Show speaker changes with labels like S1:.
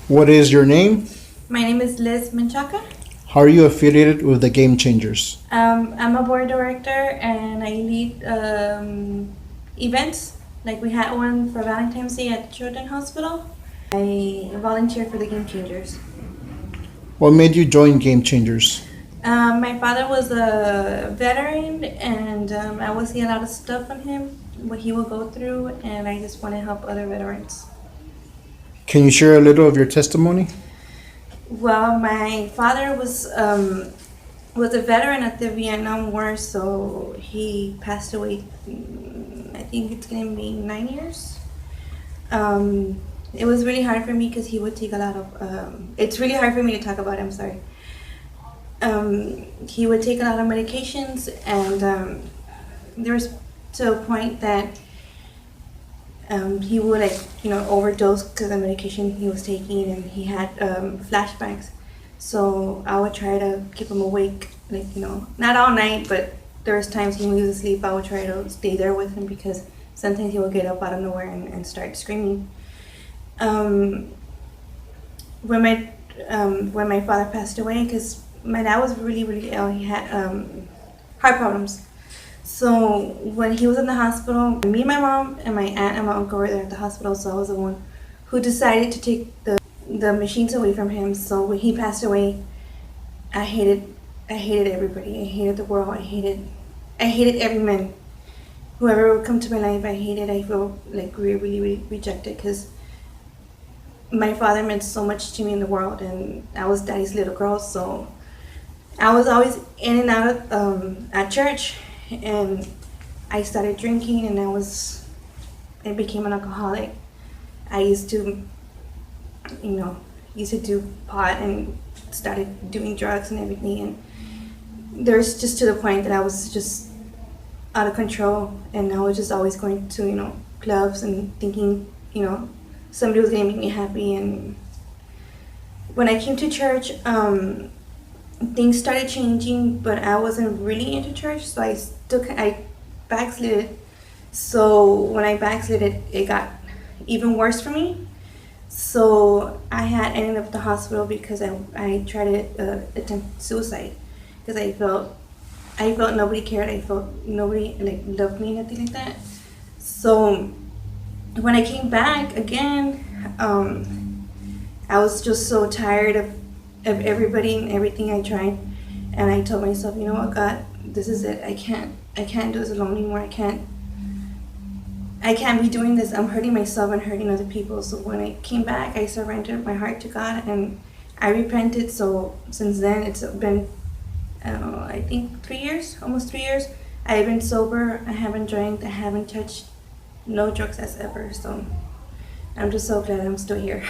S1: What is your name?
S2: My name is Liz Menchaca.
S1: How are you affiliated with the Game Changers?
S2: I'm a board director and I lead events. Like we had one for Valentine's Day at Children's Hospital. I volunteer for the Game Changers.
S1: What made you join Game Changers?
S2: My father was a veteran and I would see a lot of stuff on him, what he would go through, and I just want to help other veterans.
S1: Can you share a little of your testimony?
S2: Well, my father was a veteran at the Vietnam War, so he passed away. I think it's gonna be 9 years. It was really hard for me because he would take a lot of. It's really hard for me to talk about. I'm sorry. He would take a lot of medications, and there was to a point that he would overdose because of the medication he was taking, and he had flashbacks. So I would try to keep him awake, not all night, but there was times he was asleep. I would try to stay there with him because sometimes he would get up out of nowhere and start screaming. When my father passed away, because my dad was really, really ill, he had heart problems. So when he was in the hospital, me, my mom, and my aunt and my uncle were there at the hospital. So I was the one who decided to take the machines away from him. So when he passed away, I hated everybody. I hated the world. I hated every man. Whoever would come to my life, I felt like really, really, really rejected because my father meant so much to me in the world, and I was daddy's little girl. So I was always in and out of at church, and I started drinking, and I became an alcoholic. I used to do pot and started doing drugs and everything, and there's just to the point that I was just out of control, and I was just always going to clubs and thinking somebody was gonna make me happy. And when I came to church, things started changing, but I wasn't really into church, so I backslid. So when I backslid, it got even worse for me. So I had ended up at the hospital because I tried to attempt suicide because I felt nobody cared. I felt nobody loved me, nothing like that. So when I came back again, I was just so tired of everybody and everything I tried, and I told myself, you know what, God, this is it. I can't do this alone anymore. I can't be doing this. I'm hurting myself and hurting other people. So when I came back, I surrendered my heart to God and I repented. So since then, it's been, I think 3 years, almost 3 years. I've been sober. I haven't drank. I haven't touched no drugs as ever. So I'm just so glad I'm still here.